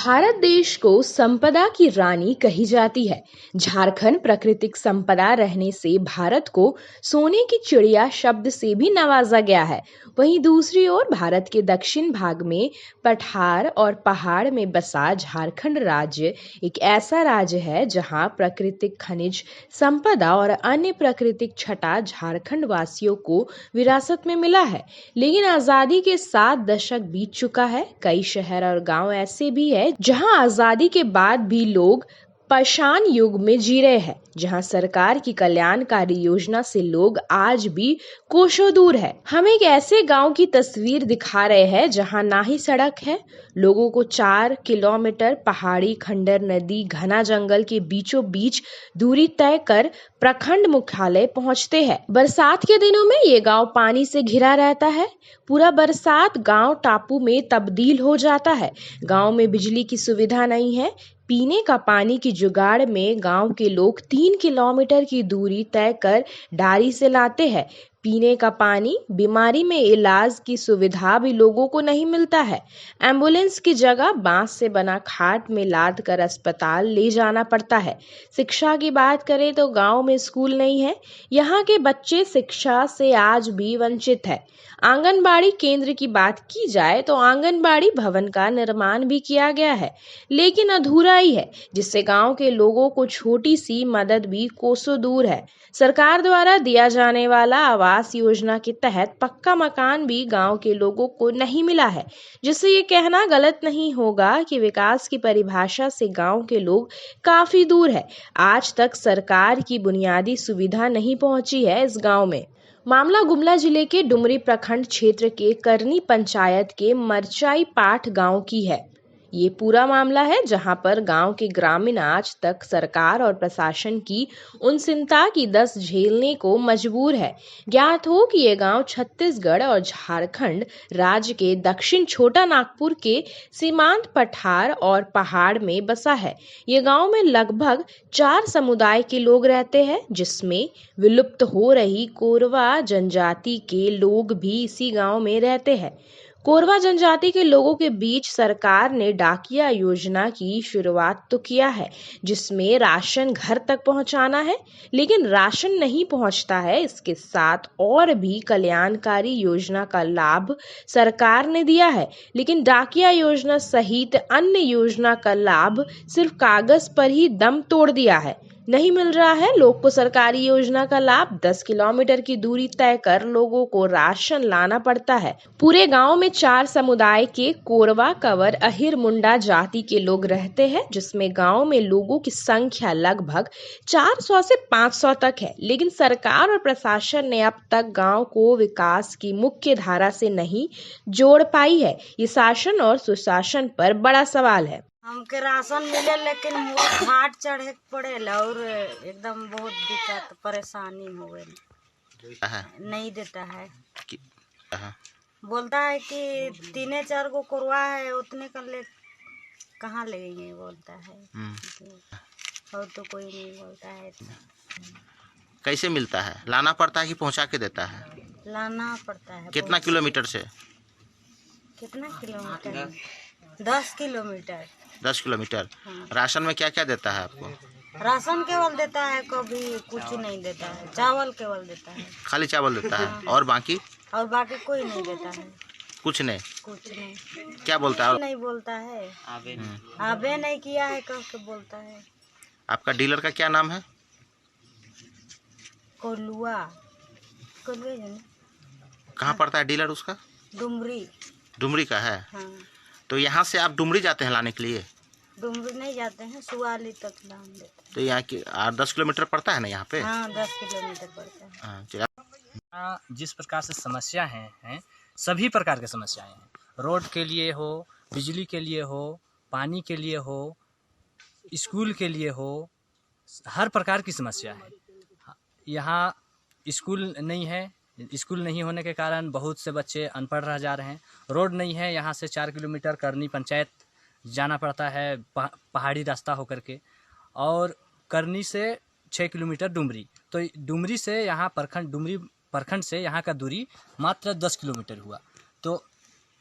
भारत देश को संपदा की रानी कही जाती है। झारखंड प्राकृतिक संपदा रहने से भारत को सोने की चिड़िया शब्द से भी नवाजा गया है। वहीं दूसरी ओर भारत के दक्षिण भाग में पठार और पहाड़ में बसा झारखंड राज्य एक ऐसा राज्य है जहां प्राकृतिक खनिज संपदा और अन्य प्राकृतिक छटा झारखंड वासियों को विरासत में मिला है। लेकिन आजादी के 7 दशक बीत चुका है। कई शहर और गांव ऐसे भी है जहां आजादी के बाद भी लोग पाषाण युग में जी रहे हैं, जहां सरकार की कल्याणकारी योजना से लोग आज भी कोसों दूर है। हम एक ऐसे गांव की तस्वीर दिखा रहे हैं जहां ना ही सड़क है, लोगों को 4 किलोमीटर पहाड़ी खंडर नदी घना जंगल के बीचों बीच दूरी तय कर प्रखंड मुख्यालय पहुंचते हैं। बरसात के दिनों में ये गांव पानी से घिरा रहता है। पूरा बरसात गांव टापू में तब्दील हो जाता है। गांव में बिजली की सुविधा नहीं है। पीने का पानी की जुगाड़ में गांव के लोग 3 किलोमीटर की दूरी तय कर डारी से लाते हैं। पीने का पानी, बीमारी में इलाज की सुविधा भी लोगों को नहीं मिलता है। एम्बुलेंस की जगह बांस से बना खाट में लाद कर अस्पताल ले जाना पड़ता है। शिक्षा की बात करें तो गांव में स्कूल नहीं है। यहाँ के बच्चे शिक्षा से आज भी वंचित है। आंगनबाड़ी केंद्र की बात की जाए तो आंगनबाड़ी भवन का निर्माण भी किया गया है, लेकिन अधूरा ही है, जिससे गांव के लोगों को छोटी सी मदद भी कोसों दूर है। सरकार द्वारा दिया जाने वाला आवास योजना के तहत पक्का मकान भी गांव के लोगों को नहीं मिला है, जिससे ये कहना गलत नहीं होगा कि विकास की परिभाषा से गांव के लोग काफी दूर है। आज तक सरकार की बुनियादी सुविधा नहीं पहुंची है इस गांव में। मामला गुमला जिले के डुमरी प्रखंड क्षेत्र के करनी पंचायत के मरचाई पाठ गांव की है। ये पूरा मामला है जहां पर गांव के ग्रामीण आज तक सरकार और प्रशासन की उन चिंता की दस्त झेलने को मजबूर है। ज्ञात हो कि ये गांव छत्तीसगढ़ और झारखंड राज्य के दक्षिण छोटा नागपुर के सीमांत पठार और पहाड़ में बसा है। ये गांव में लगभग 4 समुदाय के लोग रहते हैं, जिसमें विलुप्त हो रही कोरवा जनजाति के लोग भी इसी गांव में रहते हैं। कोरवा जनजाति के लोगों के बीच सरकार ने डाकिया योजना की शुरुआत तो किया है, जिसमें राशन घर तक पहुंचाना है, लेकिन राशन नहीं पहुंचता है। इसके साथ और भी कल्याणकारी योजना का लाभ सरकार ने दिया है, लेकिन डाकिया योजना सहित अन्य योजना का लाभ सिर्फ कागज पर ही दम तोड़ दिया है। नहीं मिल रहा है लोग को सरकारी योजना का लाभ। 10 किलोमीटर की दूरी तय कर लोगों को राशन लाना पड़ता है। पूरे गांव में 4 समुदाय के कोरवा, कंवर, अहिर, मुंडा जाति के लोग रहते हैं, जिसमें गांव में लोगों की संख्या लगभग 400 से 500 तक है। लेकिन सरकार और प्रशासन ने अब तक गांव को विकास की मुख्य धारा से नहीं जोड़ पाई है। ये शासन और सुशासन पर बड़ा सवाल है। हमके राशन मिले, लेकिन वो घाट चढ़े पड़ेला और एकदम बहुत दिक्कत परेशानी हो गई। नहीं देता है। बोलता है कि 3-4 को कोरवा है, उतने कर ले कहाँ लेंगे बोलता है। और तो कोई नहीं बोलता है। कैसे मिलता है? लाना पड़ता है कि पहुंचा के देता है? लाना पड़ता है। कितना किलोमीटर से? कितना किलोमीटर? 10 किलोमीटर। 10 किलोमीटर। हाँ। राशन में क्या क्या देता है आपको? राशन केवल देता है, कभी कुछ नहीं देता है। चावल केवल देता है। खाली चावल देता है? हाँ। और बाकी कोई नहीं देता है। कुछ नहीं? कुछ नहीं। क्या बोलता है? नहीं बोलता है। आबे नहीं किया है कह के बोलता है। आपका डीलर का क्या नाम है? कोलुआ। कहाँ पड़ता है डीलर उसका? डुमरी। डुमरी का है। हाँ। तो यहाँ से आप डुमरी जाते हैं लाने के लिए? डुमरी नहीं जाते हैं, सुवाली तक लान देते हैं। तो यहाँ की 8-10 किलोमीटर पड़ता है ना यहाँ पे? हाँ, 10 किलोमीटर पड़ता है। हाँ। जिस प्रकार से समस्या हैं सभी प्रकार की समस्याएं हैं। रोड के लिए हो, बिजली के लिए हो, पानी के लिए हो, स्कूल के लिए हो, हर प्रकार की समस्या है। यहाँ स्कूल नहीं है। स्कूल नहीं होने के कारण बहुत से बच्चे अनपढ़ रह जा रहे हैं। रोड नहीं है, यहाँ से 4 किलोमीटर करनी पंचायत जाना पड़ता है, पहाड़ी रास्ता होकर के, और करनी से 6 किलोमीटर डुमरी। तो डुमरी से यहाँ डुमरी प्रखंड से यहाँ का दूरी मात्र 10 किलोमीटर हुआ। तो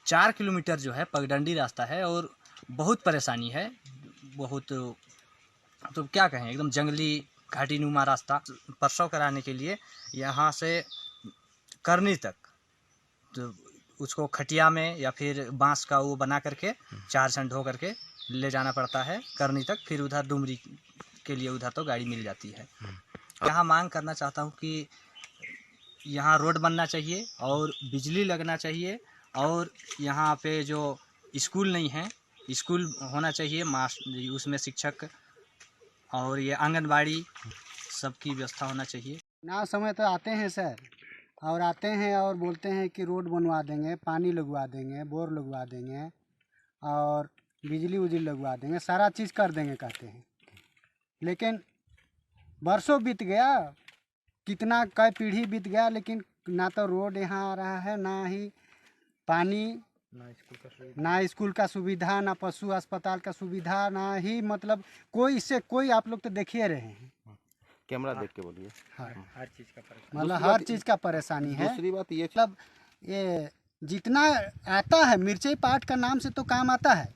4 किलोमीटर जो है पगडंडी रास्ता है, और बहुत परेशानी है, बहुत, तो क्या कहें, एकदम जंगली घाटी नुमा रास्ता। प्रसव कराने के लिए यहाँ से करनी तक तो उसको खटिया में या फिर बांस का वो बना करके 4 सन ढो करके ले जाना पड़ता है करनी तक, फिर उधर डुमरी के लिए उधर तो गाड़ी मिल जाती है। यहाँ मांग करना चाहता हूँ कि यहाँ रोड बनना चाहिए और बिजली लगना चाहिए, और यहाँ पे जो स्कूल नहीं है, स्कूल होना चाहिए, उसमें शिक्षक और ये आंगनबाड़ी सबकी व्यवस्था होना चाहिए। ना समय तो आते हैं सर, और आते हैं और बोलते हैं कि रोड बनवा देंगे, पानी लगवा देंगे, बोर लगवा देंगे और बिजली उजली लगवा देंगे, सारा चीज़ कर देंगे कहते हैं। लेकिन बरसों बीत गया, कितना कई पीढ़ी बीत गया, लेकिन ना तो रोड यहाँ आ रहा है, ना ही पानी, ना स्कूल का सुविधा, ना पशु अस्पताल का सुविधा, ना ही मतलब कोई इससे कोई, आप लोग तो देखिए रहे हैं, कैमरा देख के बोलिए। हर चीज़ का मतलब हर चीज़ का परेशानी है। दूसरी बात ये मतलब ये जितना आता है मिर्ची पाट का नाम से तो काम आता है,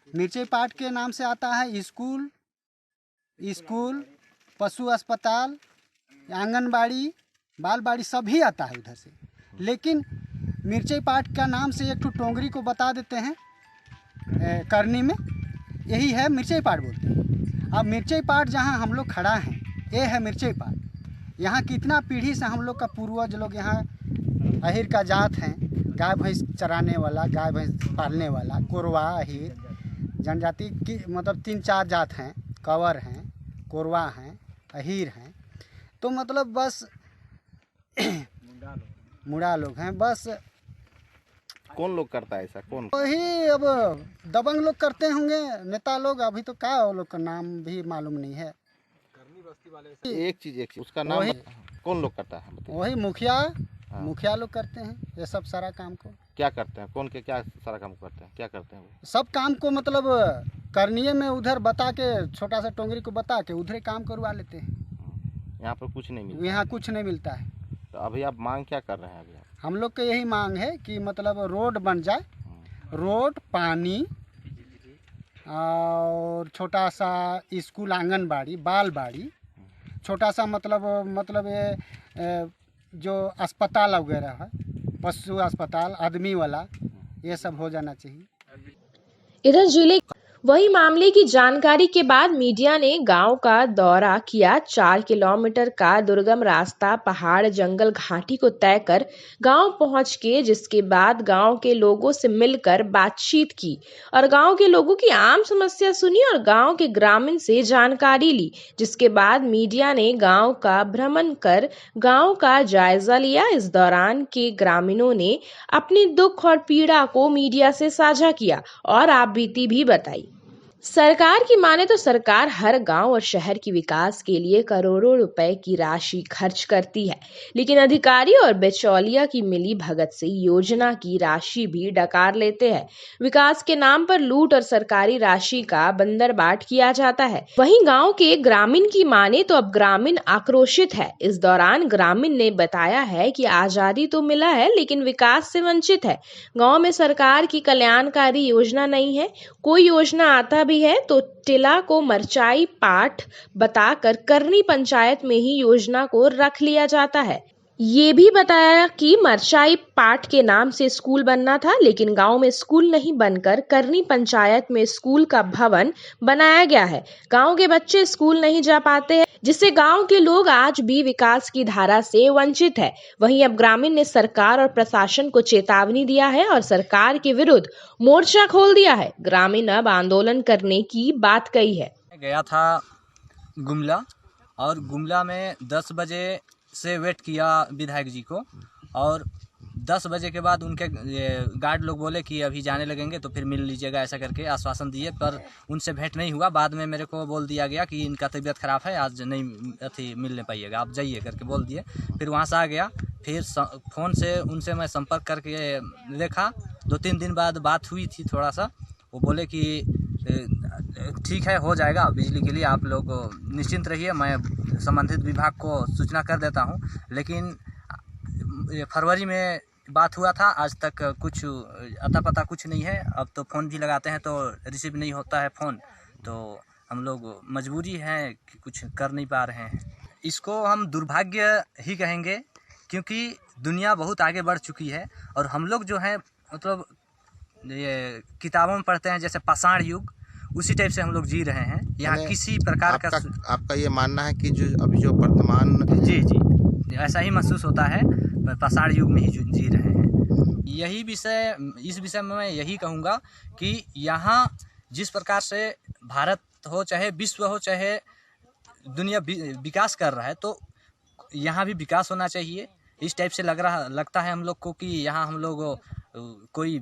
मिर्ची पाट के नाम से आता है स्कूल, पशु अस्पताल, आंगनबाड़ी, बालबाड़ी सभी आता है उधर से। लेकिन मिर्ची पाट का नाम से एक टोंगरी को बता देते हैं करनी में, यही है मिर्ची पाट बोलते हैं। अब मिर्ची पाट जहाँ हम लोग खड़ा हैं, ये है मिर्ची पाट। यहाँ कितना पीढ़ी से हम लोग का पूर्वज लोग यहाँ अहिर का जात हैं, गाय भैंस चराने वाला, गाय भैंस पालने वाला, कोरवा अहिर जनजाति की मतलब 3-4 जात हैं, कंवर हैं, कोरवा हैं, अहिर हैं। तो मतलब बस मुड़ा लोग हैं बस। कौन लोग करता है ऐसा, कौन? वही अब दबंग लोग करते होंगे, नेता लोग। अभी तो क्या वो लोग का नाम भी मालूम नहीं है। एक चीज उसका नाम कौन लोग करता है बताइए? वही मुखिया लोग करते हैं ये सब सारा काम को। क्या करते हैं, कौन के क्या सारा काम करते हैं, क्या करते हैं वो? सब काम को मतलब करनिए में उधर बता के, छोटा सा टोंगरी को बता के उधर काम करवा लेते हैं। यहाँ पर कुछ नहीं मिलता? यहाँ कुछ नहीं मिलता है। तो अभी आप मांग क्या कर रहे हैं? अभी हम लोग का यही मांग है कि मतलब रोड बन जाए, रोड, पानी और छोटा सा स्कूल, आंगनबाड़ी, बालबाड़ी, छोटा सा मतलब ये जो अस्पताल वगैरह है, पशु अस्पताल, आदमी वाला, ये सब हो जाना चाहिए। इधर जिले वही मामले की जानकारी के बाद मीडिया ने गांव का दौरा किया। 4 किलोमीटर का दुर्गम रास्ता पहाड़, जंगल, घाटी को तय कर गांव पहुंच के, जिसके बाद गांव के लोगों से मिलकर बातचीत की और गांव के लोगों की आम समस्या सुनी और गांव के ग्रामीण से जानकारी ली। जिसके बाद मीडिया ने गांव का भ्रमण कर गांव का जायजा लिया। इस दौरान के ग्रामीणों ने अपनी दुख और पीड़ा को मीडिया से साझा किया और आपबीती भी बताई। सरकार की माने तो सरकार हर गांव और शहर की विकास के लिए करोड़ों रुपए की राशि खर्च करती है, लेकिन अधिकारी और बिचौलिया की मिली भगत से योजना की राशि भी डकार लेते हैं। विकास के नाम पर लूट और सरकारी राशि का बंदरबाट किया जाता है। वहीं गांव के ग्रामीण की माने तो अब ग्रामीण आक्रोशित है। इस दौरान ग्रामीण ने बताया है कि आजादी तो मिला है लेकिन विकास से वंचित है। गाँव में सरकार की कल्याणकारी योजना नहीं है, कोई योजना आता भी है तो टिला को मरचाई पाठ बताकर करनी पंचायत में ही योजना को रख लिया जाता है। ये भी बताया कि मरचाई पाठ के नाम से स्कूल बनना था, लेकिन गांव में स्कूल नहीं बनकर करनी पंचायत में स्कूल का भवन बनाया गया है। गांव के बच्चे स्कूल नहीं जा पाते हैं, जिससे गांव के लोग आज भी विकास की धारा से वंचित है। वहीं अब ग्रामीण ने सरकार और प्रशासन को चेतावनी दिया है और सरकार के विरुद्ध मोर्चा खोल दिया है। ग्रामीण अब आंदोलन करने की बात कही है। गया था गुमला, और गुमला में 10 बजे से वेट किया विधायक जी को, और 10 बजे के बाद उनके गार्ड लोग बोले कि अभी जाने लगेंगे तो फिर मिल लीजिएगा, ऐसा करके आश्वासन दिए, पर उनसे भेंट नहीं हुआ। बाद में मेरे को बोल दिया गया कि इनका तबीयत खराब है, आज नहीं मिलने पाइएगा, आप जाइए करके बोल दिए। फिर वहाँ से आ गया, फिर फ़ोन से उनसे मैं संपर्क करके देखा। 2-3 दिन बाद बात हुई थी थोड़ा सा, वो बोले कि ठीक है, हो जाएगा, बिजली के लिए आप लोग निश्चिंत रहिए, मैं संबंधित विभाग को सूचना कर देता हूं। लेकिन फरवरी में बात हुआ था, आज तक कुछ अता पता कुछ नहीं है। अब तो फ़ोन भी लगाते हैं तो रिसीव नहीं होता है फ़ोन, तो हम लोग मजबूरी है कि कुछ कर नहीं पा रहे हैं। इसको हम दुर्भाग्य ही कहेंगे, क्योंकि दुनिया बहुत आगे बढ़ चुकी है और हम लोग जो है मतलब ये किताबों में पढ़ते हैं जैसे पाषाण युग, उसी टाइप से हम लोग जी रहे हैं। यहाँ किसी प्रकार का आपका ये मानना है कि जो अभी जो वर्तमान जी ऐसा ही महसूस होता है, पाषाण युग में ही जी रहे हैं। यही विषय, इस विषय में मैं यही कहूँगा कि यहाँ जिस प्रकार से भारत हो चाहे विश्व हो चाहे दुनिया विकास कर रहा है, तो यहाँ भी विकास होना चाहिए। इस टाइप से लगता है हम लोग को कि यहाँ हम लोग कोई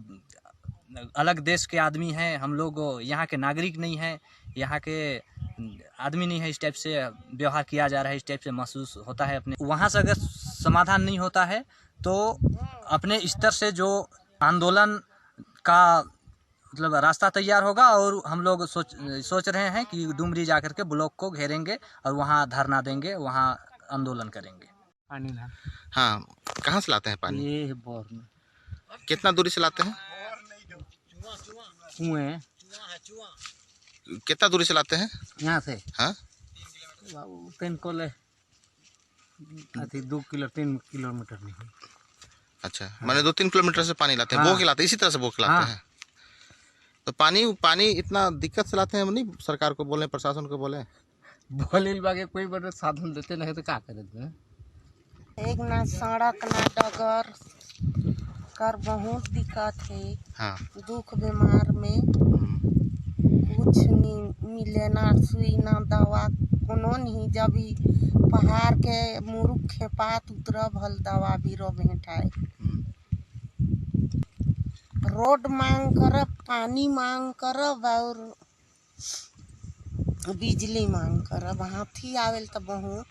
अलग देश के आदमी हैं, हम लोग यहाँ के नागरिक नहीं हैं, यहाँ के आदमी नहीं है। इस टाइप से व्यवहार किया जा रहा है, इस टाइप से महसूस होता है। अपने वहाँ से अगर समाधान नहीं होता है तो अपने स्तर से जो आंदोलन का मतलब रास्ता तैयार होगा, और हम लोग सोच रहे हैं कि डुमरी जाकर के ब्लॉक को घेरेंगे और वहाँ धरना देंगे, वहाँ आंदोलन करेंगे। पानी ना, हाँ, कहाँ से लाते हैं पानी? ये बोर में कितना दूरी से लाते हैं? कुएं कितना दूरी से लाते हैं? यहाँ से हाँ, 3 कोले 2 किलोमीटर नहीं। अच्छा, मैंने 2-3 किलोमीटर से पानी लाते हैं। हाँ। बो के लाते हैं, इसी तरह से बो के लाते हैं। तो पानी इतना दिक्कत से लाते हैं, नहीं सरकार को बोले, प्रशासन को बोले? बोले बागे कोई बड़े साधन देते नहीं तो क्या करेंगे। एक ना सड़क ना डगर कर बहुत दिक्कत है। हाँ। दुख बीमार में कुछ नहीं मिले, ना सुई ना दवा कोनो नहीं। जब ही पहाड़ के मुरुख खेपात उतरब हल दवा बीरो भेंटाए। रोड मांग करब, पानी मांग करब और बिजली मांग करब। हाथी आवेल तो बहुत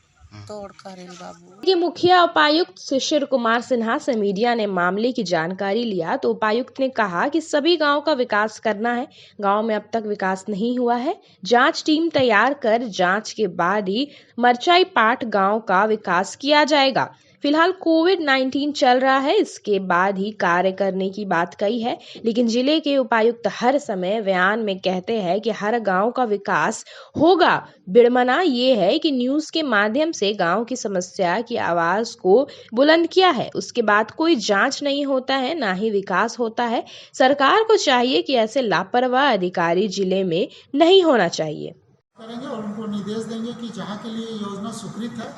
तोड़ करेल बाबू। के मुखिया उपायुक्त शिशिर कुमार सिन्हा से मीडिया ने मामले की जानकारी लिया तो उपायुक्त ने कहा कि सभी गांव का विकास करना है। गांव में अब तक विकास नहीं हुआ है। जांच टीम तैयार कर जांच के बाद ही मरचाई पाट गांव का विकास किया जाएगा। फिलहाल कोविड-19 चल रहा है, इसके बाद ही कार्य करने की बात कही है। लेकिन जिले के उपायुक्त हर समय बयान में कहते हैं कि हर गांव का विकास होगा। बिड़मना ये है कि न्यूज के माध्यम से गांव की समस्या की आवाज को बुलंद किया है, उसके बाद कोई जांच नहीं होता है, ना ही विकास होता है। सरकार को चाहिए कि ऐसे लापरवाह अधिकारी जिले में नहीं होना चाहिए। करेंगे और उनको निर्देश देंगे कि जहाँ के लिए योजना स्वीकृत है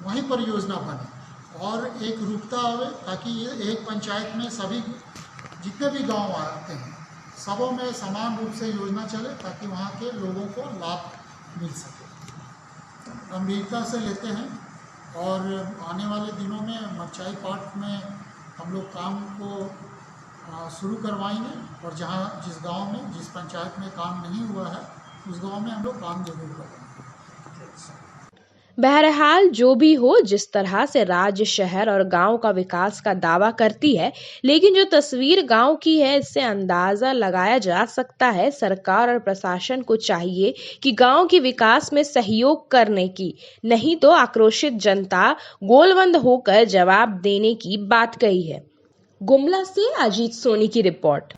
वहीं पर योजना बने और एक रूपता आवे, ताकि ये एक पंचायत में सभी जितने भी गांव आते हैं सबों में समान रूप से योजना चले, ताकि वहाँ के लोगों को लाभ मिल सके। गंभीरता से लेते हैं और आने वाले दिनों में मरचाई पाट में हम लोग काम को शुरू करवाएंगे और जहाँ जिस गांव में जिस पंचायत में काम नहीं हुआ है उस गांव में हम लोग काम जरूर करेंगे। बहरहाल जो भी हो, जिस तरह से राज्य शहर और गांव का विकास का दावा करती है, लेकिन जो तस्वीर गांव की है इससे अंदाजा लगाया जा सकता है सरकार और प्रशासन को चाहिए कि गांव के विकास में सहयोग करने की, नहीं तो आक्रोशित जनता गोलबंद होकर जवाब देने की बात कही है। गुमला से अजीत सोनी की रिपोर्ट।